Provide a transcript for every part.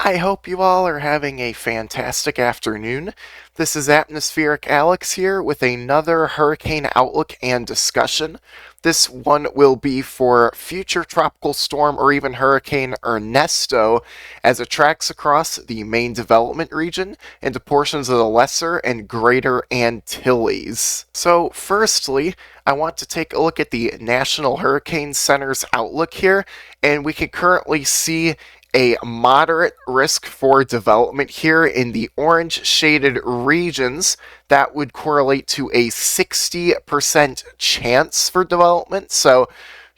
I hope you all are having a fantastic afternoon. This is Atmospheric Alex here with another hurricane outlook and discussion. This one will be for future tropical storm or even Hurricane Ernesto as it tracks across the main development region into portions of the Lesser and Greater Antilles. So firstly, I want to take a look at the National Hurricane Center's outlook here, and we can currently see a moderate risk for development here in the orange shaded regions. That would correlate to a 60% chance for development. So,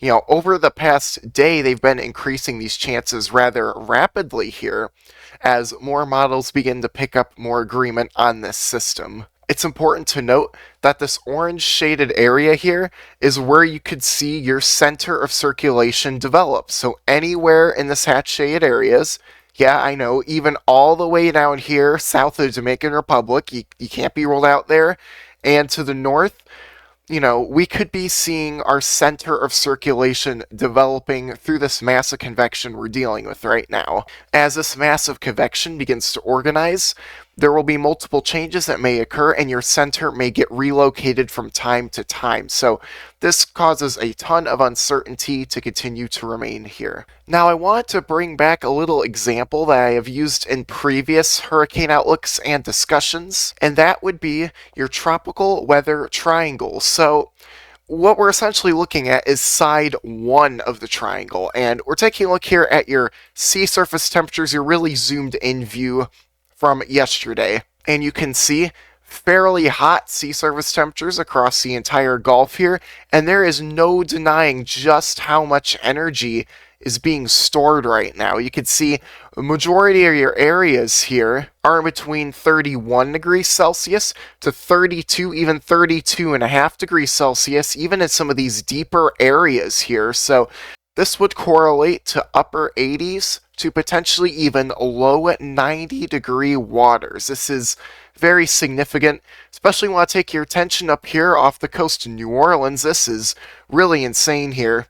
over the past day, they've been increasing these chances rather rapidly here as more models begin to pick up more agreement on this system. It's important to note that this orange shaded area here is where you could see your center of circulation develop. So anywhere in this hatch shaded areas, yeah, I know, even all the way down here south of the Dominican Republic, you can't be ruled out there, and to the north, we could be seeing our center of circulation developing through this massive convection we're dealing with right now. As this massive convection begins to organize, there will be multiple changes that may occur and your center may get relocated from time to time. So this causes a ton of uncertainty to continue to remain here. Now I want to bring back a little example that I have used in previous hurricane outlooks and discussions, and that would be your tropical weather triangle. So what we're essentially looking at is side one of the triangle, and we're taking a look here at your sea surface temperatures, your really zoomed in view from yesterday, and you can see fairly hot sea surface temperatures across the entire Gulf here, and there is no denying just how much energy is being stored right now. You can see the majority of your areas here are between 31 degrees Celsius to 32, even 32.5 degrees Celsius, even in some of these deeper areas here. So this would correlate to upper 80s to potentially even low 90 degree waters. This is very significant, especially when I take your attention up here off the coast of New Orleans. This is really insane here.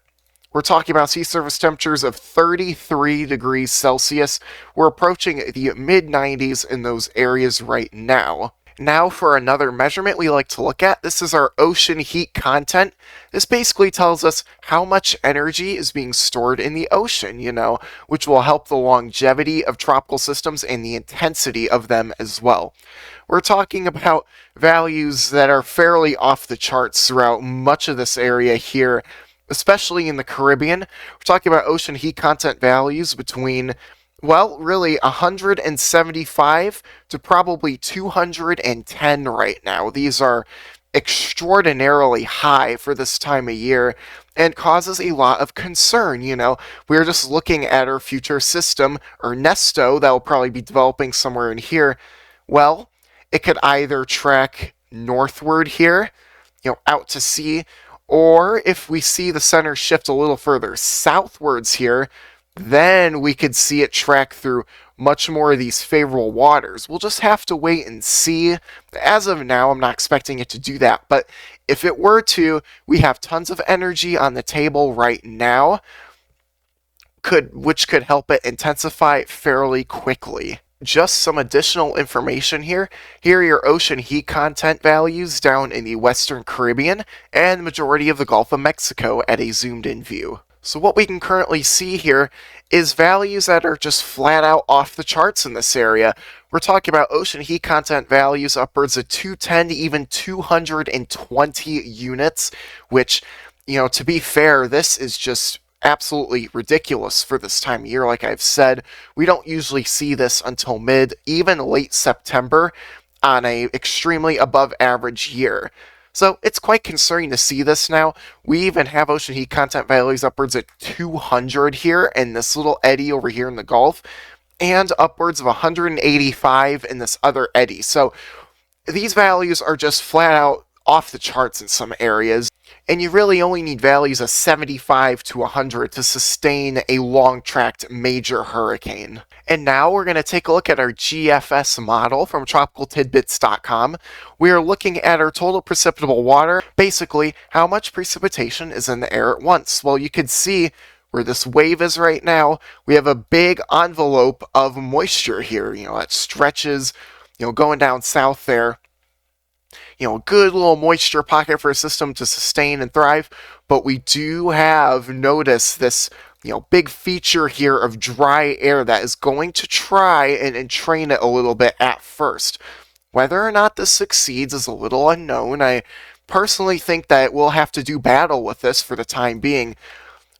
We're talking about sea surface temperatures of 33 degrees Celsius. We're approaching the mid-90s in those areas right now. Now for another measurement we like to look at. This is our ocean heat content. This basically tells us how much energy is being stored in the ocean, which will help the longevity of tropical systems and the intensity of them as well. We're talking about values that are fairly off the charts throughout much of this area here, especially in the Caribbean. We're talking about ocean heat content values between, well, really 175 to probably 210 right now. These are extraordinarily high for this time of year and causes a lot of concern. We're just looking at our future system, Ernesto, that will probably be developing somewhere in here. Well, it could either track northward here, out to sea, or if we see the center shift a little further southwards here, then we could see it track through much more of these favorable waters. We'll just have to wait and see. As of now, I'm not expecting it to do that, but if it were to, we have tons of energy on the table right now, which could help it intensify fairly quickly. Just some additional information here. Here are your ocean heat content values down in the Western Caribbean and the majority of the Gulf of Mexico at a zoomed in view. So what we can currently see here is values that are just flat out off the charts in this area. We're talking about ocean heat content values upwards of 210 to even 220 units, which, to be fair, this is just absolutely ridiculous for this time of year. Like I've said, we don't usually see this until even late September on a extremely above average year. So it's quite concerning to see this now. We even have ocean heat content values upwards at 200 here in this little eddy over here in the Gulf, and upwards of 185 in this other eddy. So these values are just flat out off the charts in some areas, and you really only need values of 75 to 100 to sustain a long-tracked major hurricane. And now we're going to take a look at our GFS model from tropicaltidbits.com. We are looking at our total precipitable water, basically how much precipitation is in the air at once. Well, you could see where this wave is right now, we have a big envelope of moisture here, that stretches, going down south there. A good little moisture pocket for a system to sustain and thrive. But we do have noticed this, big feature here of dry air that is going to try and train it a little bit at first. Whether or not this succeeds is a little unknown. I personally think that we'll have to do battle with this for the time being.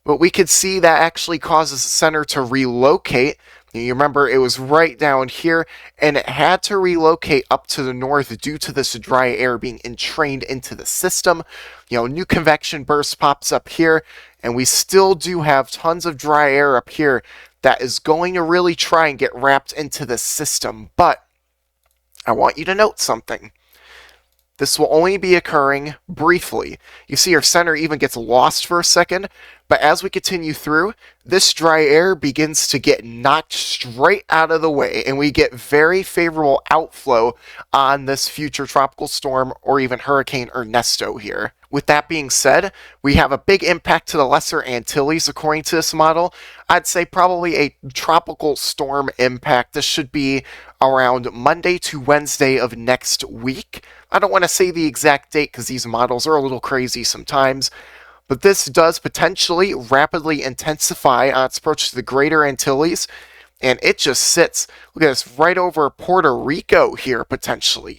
But we could see that actually causes the center to relocate. You remember it was right down here, and it had to relocate up to the north due to this dry air being entrained into the system. New convection burst pops up here, and we still do have tons of dry air up here that is going to really try and get wrapped into the system. But I want you to note something. This will only be occurring briefly. You see our center even gets lost for a second, but as we continue through, this dry air begins to get knocked straight out of the way, and we get very favorable outflow on this future tropical storm or even Hurricane Ernesto here. With that being said, we have a big impact to the Lesser Antilles according to this model. I'd say probably a tropical storm impact. This should be around Monday to Wednesday of next week. I don't want to say the exact date because these models are a little crazy sometimes, but this does potentially rapidly intensify on its approach to the Greater Antilles, and it just sits, look at this, right over Puerto Rico here potentially.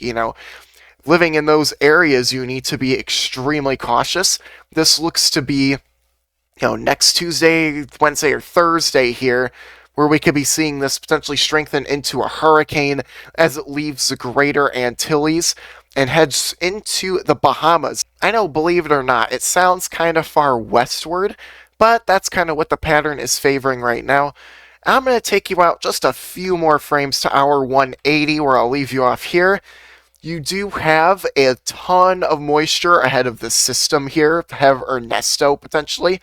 Living in those areas, you need to be extremely cautious. This looks to be, next Tuesday, Wednesday, or Thursday here, where we could be seeing this potentially strengthen into a hurricane as it leaves the Greater Antilles and heads into the Bahamas. I know, believe it or not, it sounds kind of far westward, but that's kind of what the pattern is favoring right now. I'm going to take you out just a few more frames to hour 180, where I'll leave you off here. You do have a ton of moisture ahead of the system here, have Ernesto potentially,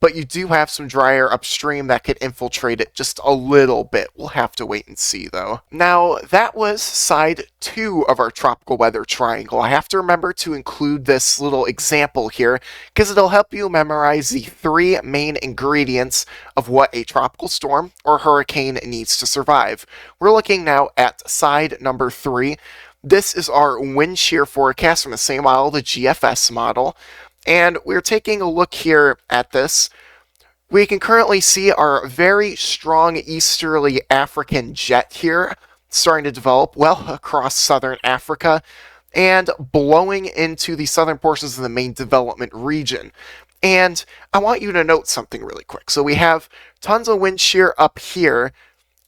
but you do have some dry air upstream that could infiltrate it just a little bit. We'll have to wait and see, though. Now, that was side 2 of our tropical weather triangle. I have to remember to include this little example here, because it'll help you memorize the 3 main ingredients of what a tropical storm or hurricane needs to survive. We're looking now at side number 3. This is our wind shear forecast from the same model, the GFS model. And we're taking a look here at this. We can currently see our very strong easterly African jet here starting to develop well across southern Africa and blowing into the southern portions of the main development region. And I want you to note something really quick. So we have tons of wind shear up here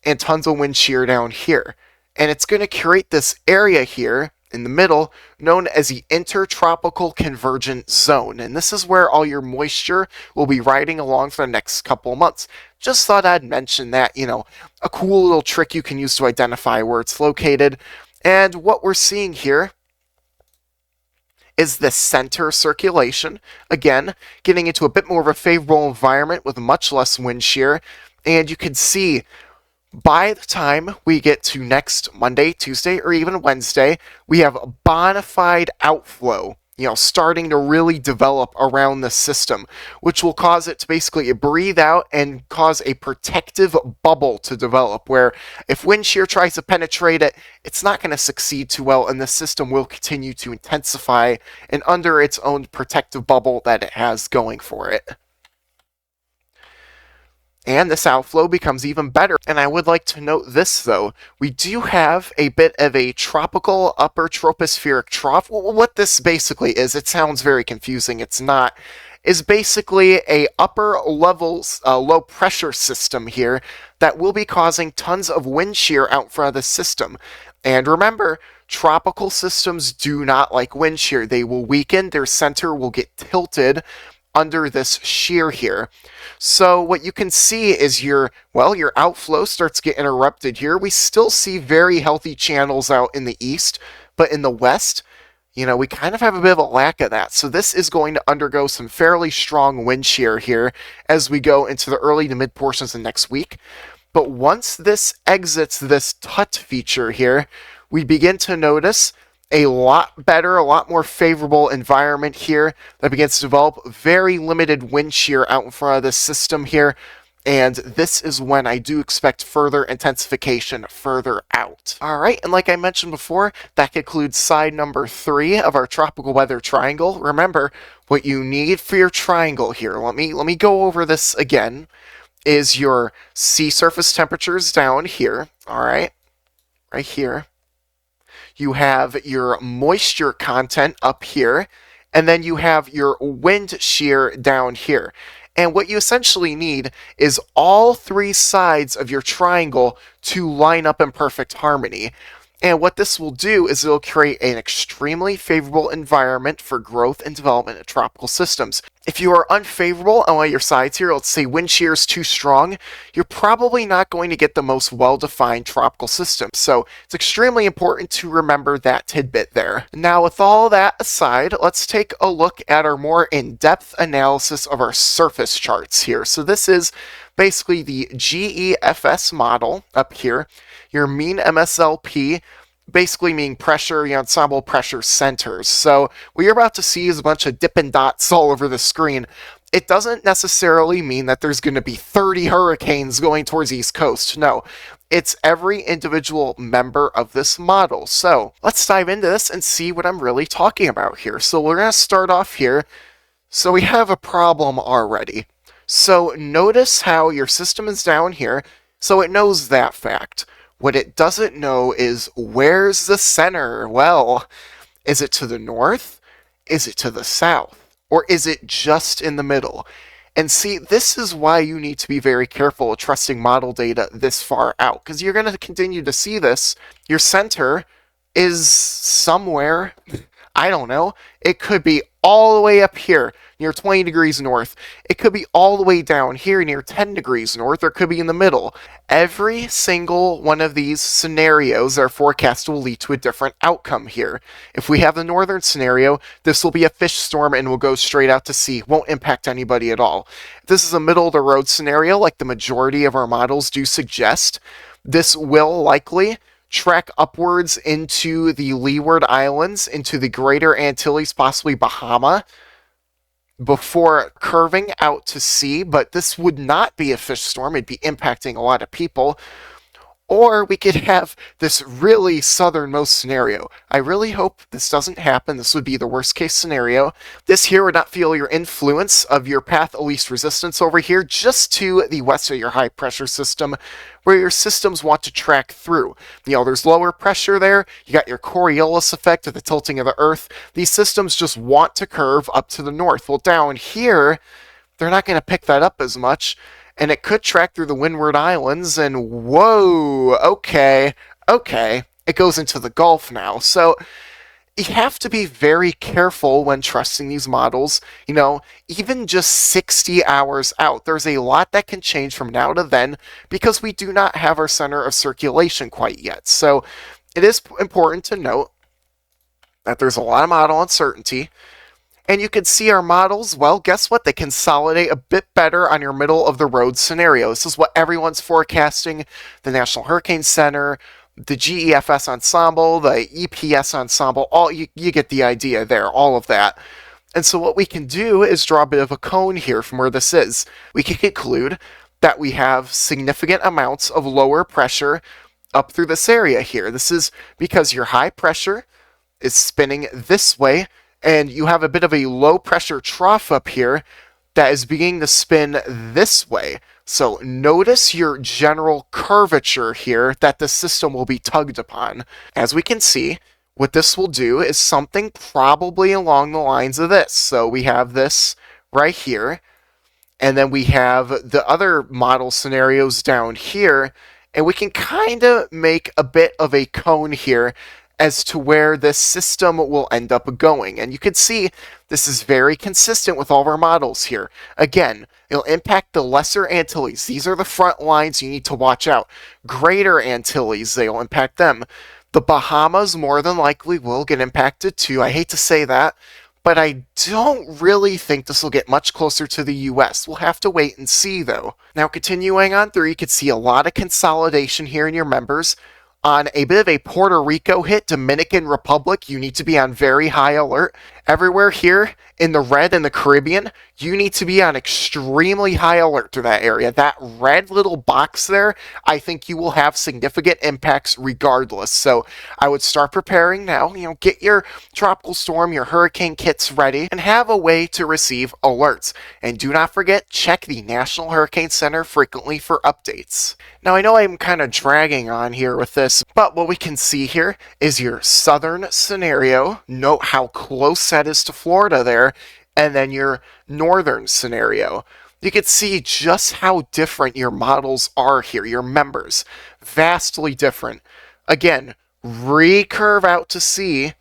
and tons of wind shear down here. And it's going to create this area here in the middle known as the Intertropical Convergent Zone. And this is where all your moisture will be riding along for the next couple of months. Just thought I'd mention that, a cool little trick you can use to identify where it's located. And what we're seeing here is the center circulation. Again, getting into a bit more of a favorable environment with much less wind shear. And you can see by the time we get to next Monday, Tuesday, or even Wednesday, we have a bona fide outflow, starting to really develop around the system, which will cause it to basically breathe out and cause a protective bubble to develop, where if wind shear tries to penetrate it, it's not going to succeed too well, and the system will continue to intensify and under its own protective bubble that it has going for it. And this outflow becomes even better. And I would like to note this, though. We do have a bit of a tropical upper tropospheric trough. What this basically is, it sounds very confusing. It's not. Is basically a upper levels, low pressure system here that will be causing tons of wind shear out front of the system. And remember, tropical systems do not like wind shear. They will weaken. Their center will get tilted under this shear here. So what you can see is your outflow starts to get interrupted here. We still see very healthy channels out in the east, but in the west, we kind of have a bit of a lack of that. So this is going to undergo some fairly strong wind shear here as we go into the early to mid portions of next week. But once this exits this TUT feature here, we begin to notice A lot better, a lot more favorable environment here that begins to develop. Very limited wind shear out in front of this system here. And this is when I do expect further intensification further out. All right, and like I mentioned before, that concludes side number 3 of our tropical weather triangle. Remember, what you need for your triangle here, let me go over this again, is your sea surface temperatures down here, all right here. You have your moisture content up here, and then you have your wind shear down here. And what you essentially need is all 3 sides of your triangle to line up in perfect harmony. And what this will do is it'll create an extremely favorable environment for growth and development of tropical systems. If you are unfavorable on one of your sides here, let's say wind shear is too strong, you're probably not going to get the most well-defined tropical system. So it's extremely important to remember that tidbit there. Now, with all that aside, let's take a look at our more in-depth analysis of our surface charts here. So this is basically the GEFS model up here, your mean MSLP, basically meaning pressure, ensemble pressure centers. So what you're about to see is a bunch of Dippin' Dots all over the screen. It doesn't necessarily mean that there's going to be 30 hurricanes going towards the East Coast. No, it's every individual member of this model. So let's dive into this and see what I'm really talking about here. So we're going to start off here. So we have a problem already. So notice how your system is down here, so it knows that fact. What it doesn't know is, where's the center? Well, is it to the north? Is it to the south? Or is it just in the middle? And see, this is why you need to be very careful with trusting model data this far out, because you're going to continue to see this. Your center is somewhere, I don't know, it could be all the way up here near 20 degrees north. It could be all the way down here near 10 degrees north, or it could be in the middle. Every single one of these scenarios are forecast will lead to a different outcome here. If we have the northern scenario, this will be a fish storm and will go straight out to sea. Won't impact anybody at all. If this is a middle of the road scenario, like the majority of our models do suggest, this will likely track upwards into the Leeward Islands, into the Greater Antilles, possibly Bahama, before curving out to sea. But this would not be a fish storm. It'd be impacting a lot of people. Or we could have this really southernmost scenario. I really hope this doesn't happen. This would be the worst case scenario. This here would not feel your influence of your path of least resistance over here, just to the west of your high pressure system, where your systems want to track through. There's lower pressure there. You got your Coriolis effect of the tilting of the Earth. These systems just want to curve up to the north. Well, down here, they're not going to pick that up as much. And it could track through the Windward Islands, and whoa, okay, it goes into the Gulf now. So you have to be very careful when trusting these models. Even just 60 hours out, there's a lot that can change from now to then, because we do not have our center of circulation quite yet. So it is important to note that there's a lot of model uncertainty. And you can see our models, well, guess what? They consolidate a bit better on your middle of the road scenario. This is what everyone's forecasting. The National Hurricane Center, the GEFS ensemble, the EPS ensemble, all you get the idea there, all of that. And so what we can do is draw a bit of a cone here from where this is. We can conclude that we have significant amounts of lower pressure up through this area here. This is because your high pressure is spinning this way, and you have a bit of a low pressure trough up here that is beginning to spin this way. So notice your general curvature here that the system will be tugged upon. As we can see, what this will do is something probably along the lines of this. So we have this right here, and then we have the other model scenarios down here, and we can kind of make a bit of a cone here as to where this system will end up going. And you can see this is very consistent with all of our models here. Again, it'll impact the Lesser Antilles. These are the front lines you need to watch out. Greater Antilles, they'll impact them. The Bahamas more than likely will get impacted too. I hate to say that, but I don't really think this will get much closer to the US. We'll have to wait and see though. Now continuing on through, you can see a lot of consolidation here in your members. On a bit of a Puerto Rico hit, Dominican Republic, you need to be on very high alert. Everywhere here in the red in the Caribbean, you need to be on extremely high alert to that area. That red little box there, I think you will have significant impacts regardless. So I would start preparing now. Get your tropical storm, your hurricane kits ready, and have a way to receive alerts. And do not forget, check the National Hurricane Center frequently for updates. Now I know I'm kind of dragging on here with this, but what we can see here is your southern scenario. Note how close that is to Florida there, and then your northern scenario. You can see just how different your models are here, your members. Vastly different. Again, recurve out to sea,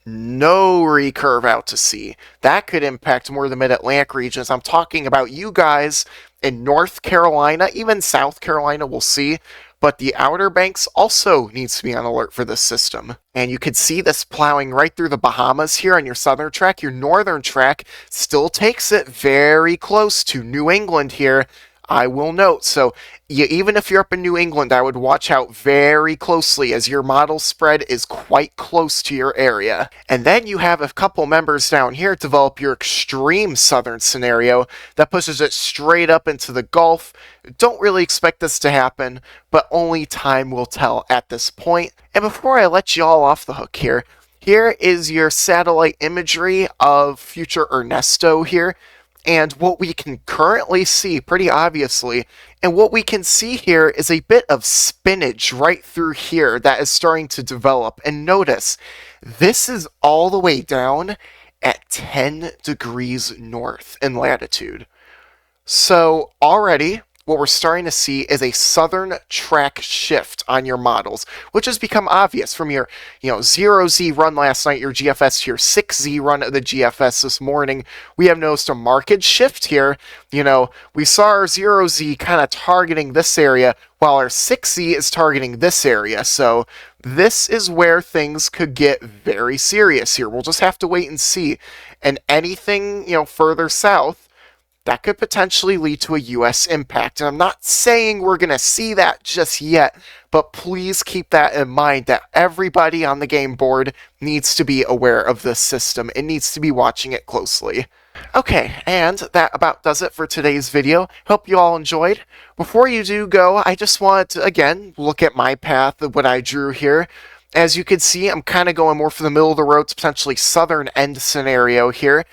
no recurve out to sea. That could impact more of the mid-Atlantic regions. I'm talking about you guys in North Carolina, even South Carolina, we'll see. But the Outer Banks also needs to be on alert for this system. And you could see this plowing right through the Bahamas here on your southern track. Your northern track still takes it very close to New England here, I will note. So even if you're up in New England, I would watch out very closely as your model spread is quite close to your area. And then you have a couple members down here develop your extreme southern scenario that pushes it straight up into the Gulf. Don't really expect this to happen, but only time will tell at this point. And before I let you all off the hook here is your satellite imagery of future Ernesto here. And what we can currently see, pretty obviously, and what we can see here is a bit of spinach right through here that is starting to develop. And notice, this is all the way down at 10 degrees north in latitude. So already, what we're starting to see is a southern track shift on your models, which has become obvious from your 0Z run last night, your GFS, to your 6Z run of the GFS this morning. We have noticed a marked shift here. We saw our 0Z kind of targeting this area, while our 6Z is targeting this area. So this is where things could get very serious here. We'll just have to wait and see. And anything, further south, that could potentially lead to a U.S. impact. And I'm not saying we're going to see that just yet, but please keep that in mind that everybody on the game board needs to be aware of this system and needs to be watching it closely. Okay, and that about does it for today's video. Hope you all enjoyed. Before you do go, I just want to, again, look at my path of what I drew here. As you can see, I'm kind of going more for the middle of the road, potentially southern end scenario here.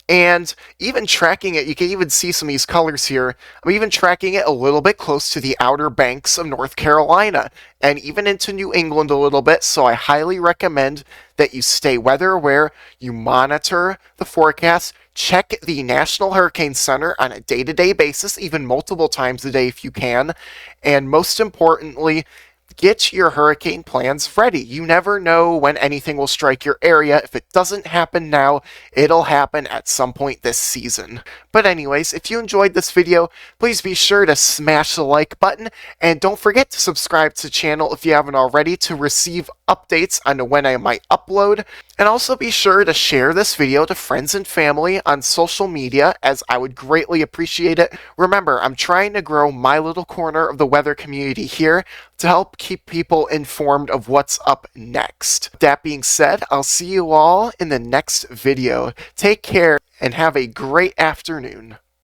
And even tracking it, you can even see some of these colors here. I'm even tracking it a little bit close to the Outer Banks of North Carolina and even into New England a little bit. So I highly recommend that you stay weather aware, you monitor the forecast, check the National Hurricane Center on a day-to-day basis, even multiple times a day if you can. And most importantly, get your hurricane plans ready. You never know when anything will strike your area. If it doesn't happen now, it'll happen at some point this season. But anyways, if you enjoyed this video, please be sure to smash the like button, and don't forget to subscribe to the channel if you haven't already to receive updates on when I might upload. And also be sure to share this video to friends and family on social media, as I would greatly appreciate it. Remember, I'm trying to grow my little corner of the weather community here to help keep people informed of what's up next. That being said, I'll see you all in the next video. Take care and have a great afternoon.